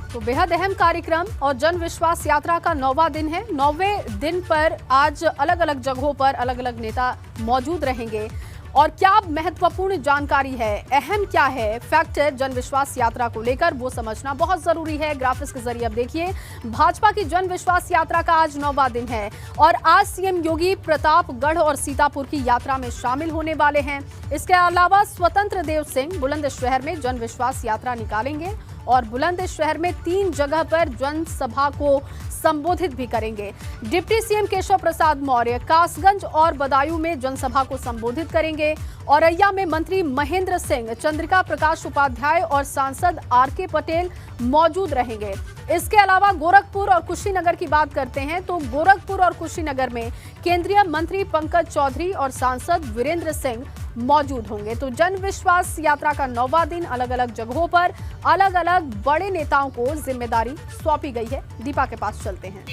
तो बेहद अहम कार्यक्रम और जन विश्वास यात्रा का 9वां दिन है। 9वें दिन पर आज अलग अलग जगहों पर अलग अलग नेता मौजूद रहेंगे और क्या महत्वपूर्ण जानकारी है, अहम क्या है फैक्टर जन विश्वास यात्रा को लेकर, वो समझना बहुत जरूरी है। ग्राफिक्स के जरिए अब देखिए, भाजपा की जन विश्वास यात्रा का आज 9वां दिन है और आज सीएम योगी प्रतापगढ़ और सीतापुर की यात्रा में शामिल होने वाले हैं। इसके अलावा स्वतंत्र देव सिंह बुलंदशहर में जन विश्वास यात्रा निकालेंगे और बुलंदशहर में 3 जगह पर जनसभा को संबोधित भी करेंगे। डिप्टी सीएम केशव प्रसाद मौर्य कासगंज और बदायूं में जनसभा को संबोधित करेंगे। औरैया में मंत्री महेंद्र सिंह, चंद्रिका प्रकाश उपाध्याय और सांसद आरके पटेल मौजूद रहेंगे। इसके अलावा गोरखपुर और कुशीनगर की बात करते हैं तो गोरखपुर और कुशीनगर में केंद्रीय मंत्री पंकज चौधरी और सांसद वीरेंद्र सिंह मौजूद होंगे। तो जन विश्वास यात्रा का 9वां दिन, अलग अलग जगहों पर अलग अलग बड़े नेताओं को जिम्मेदारी सौंपी गई है। दीपा के पास चलते हैं।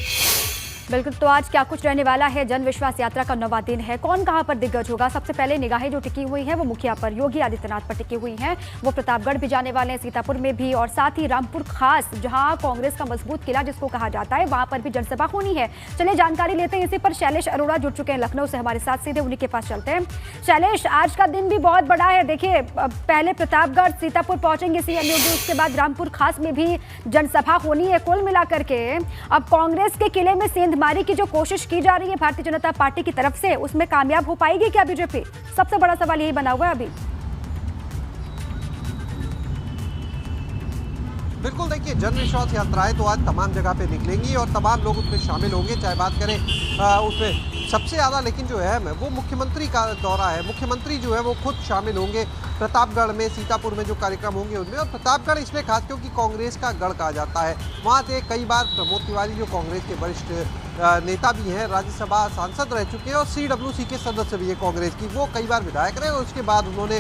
बिल्कुल, तो आज क्या कुछ रहने वाला है। जन विश्वास यात्रा का 9वां दिन है, कौन कहां पर दिग्गज होगा। सबसे पहले निगाहें जो टिकी हुई हैं वो मुखिया पर, योगी आदित्यनाथ पर टिकी हुई हैं। वो प्रतापगढ़ भी जाने वाले हैं, सीतापुर में भी, और साथ ही रामपुर खास जहां कांग्रेस का मजबूत किला जिसको कहा जाता है, वहां पर भी जनसभा होनी है। चलिए जानकारी लेते हैं। इसी पर शैलेश अरोड़ा जुड़ चुके हैं लखनऊ से हमारे साथ, सीधे उन्हीं के पास चलते हैं। शैलेश, आज का दिन भी बहुत बड़ा है। देखिए, पहले प्रतापगढ़ सीतापुर पहुंचेंगे सीएम योगी, उसके बाद रामपुर खास में भी जनसभा होनी है। कुल मिलाकर के अब कांग्रेस के किले में सेंधमारी की जो कोशिश की जा रही है भारतीय जनता पार्टी की तरफ से, उसमें कामयाब हो पाएगी क्या बीजेपी? सबसे बड़ा सवाल यही बना हुआ है अभी। बिल्कुल, देखिए, जन विश्वास यात्राएं तो आज तमाम जगह पे निकलेंगी और तमाम लोग उसमें शामिल होंगे। चाहे बात करें उसमें सबसे ज़्यादा लेकिन जो अहम है वो मुख्यमंत्री का दौरा है। मुख्यमंत्री जो है वो खुद शामिल होंगे प्रतापगढ़ में, सीतापुर में जो कार्यक्रम होंगे उनमें। और प्रतापगढ़ इसलिए खास क्योंकि कांग्रेस का गढ़ कहा जाता है। वहाँ से कई बार प्रमोद तिवारी जो कांग्रेस के वरिष्ठ नेता भी हैं, राज्यसभा सांसद रह चुके हैं और CWC के सदस्य भी है कांग्रेस की, वो कई बार विधायक रहे और उसके बाद उन्होंने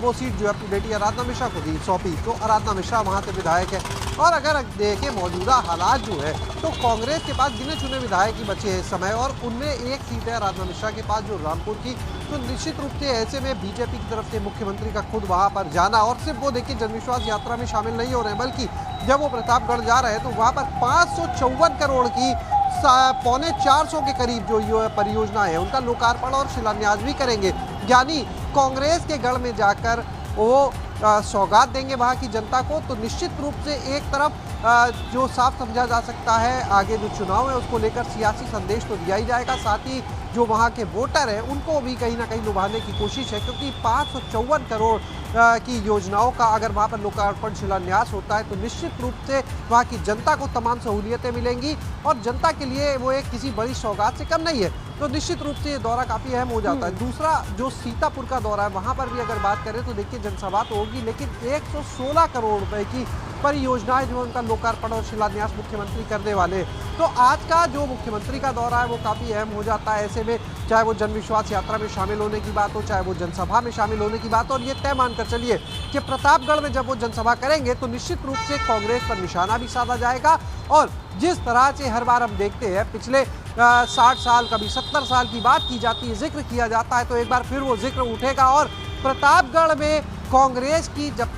वो सीट जो है अपनी बेटी आराधना मिश्रा को दी, सौंपी। तो आराधना मिश्रा वहाँ से विधायक है। और अगर देखें मौजूदा हालात जो है तो कांग्रेस के पास गिने चुने विधायक ही बचे हैं इस समय और उनमें एक सीट है आराधना मिश्रा के पास जो रामपुर की। तो निश्चित रूप से ऐसे में बीजेपी की तरफ से मुख्यमंत्री का खुद वहाँ पर जाना, और सिर्फ वो देखिए जनविश्वास यात्रा में शामिल नहीं हो रहे हैं, बल्कि जब वो प्रतापगढ़ जा रहे हैं तो वहाँ पर 554 करोड़ की 325 के करीब जो परियोजना है उनका लोकार्पण और शिलान्यास भी करेंगे। यानी कांग्रेस के गढ़ में जाकर वो सौगात देंगे वहाँ की जनता को। तो निश्चित रूप से एक तरफ जो साफ समझा जा सकता है आगे जो चुनाव है उसको लेकर सियासी संदेश तो दिया ही जाएगा, साथ ही जो वहाँ के वोटर हैं उनको भी कहीं ना कहीं लुभाने की कोशिश है, क्योंकि 554 करोड़ की योजनाओं का अगर वहाँ पर लोकार्पण शिलान्यास होता है तो निश्चित रूप से वहाँ की जनता को तमाम सहूलियतें मिलेंगी और जनता के लिए वो एक किसी बड़ी सौगात से कम नहीं है। तो निश्चित रूप से ये दौरा काफ़ी अहम हो जाता है। दूसरा जो सीतापुर का दौरा है वहाँ पर भी अगर बात करें तो देखिए जनसभा तो होगी, लेकिन 116 करोड़ रुपए की परियोजनाएं जो उनका लोकार्पण और शिलान्यास मुख्यमंत्री करने वाले। तो आज का जो मुख्यमंत्री का दौरा है वो काफ़ी अहम हो जाता है। ऐसे में चाहे वो जन विश्वास यात्रा में शामिल होने की बात हो, चाहे वो जनसभा में शामिल होने की बात हो, और ये तय मानकर चलिए कि प्रतापगढ़ में जब वो जनसभा करेंगे तो निश्चित रूप से कांग्रेस पर निशाना भी साधा जाएगा। और जिस तरह से हर बार हम देखते हैं पिछले 60 साल कभी 70 साल की बात की जाती है, जिक्र किया जाता है, तो एक बार फिर वो जिक्र उठेगा। और प्रतापगढ़ में कांग्रेस की जब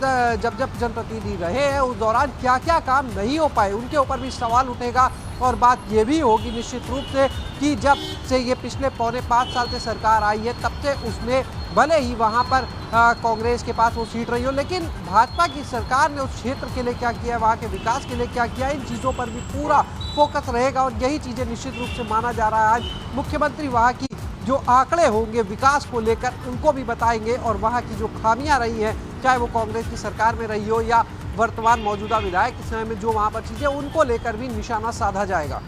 जनप्रतिनिधि रहे हैं उस दौरान क्या क्या काम नहीं हो पाए उनके ऊपर भी सवाल उठेगा। और बात ये भी होगी निश्चित रूप से कि जब से ये पिछले 4.5 साल से सरकार आई है तब से उसने भले ही वहाँ पर कांग्रेस के पास वो सीट रही हो, लेकिन भाजपा की सरकार ने उस क्षेत्र के लिए क्या किया, वहाँ के विकास के लिए क्या किया, इन चीज़ों पर भी पूरा फोकस रहेगा। और यही चीज़ें निश्चित रूप से माना जा रहा है आज मुख्यमंत्री वहाँ की जो आंकड़े होंगे विकास को लेकर उनको भी बताएंगे और वहाँ की जो खामियां रही हैं, चाहे वो कांग्रेस की सरकार में रही हो या वर्तमान मौजूदा विधायक के समय में जो वहाँ पर चीज़ें उनको लेकर भी निशाना साधा जाएगा।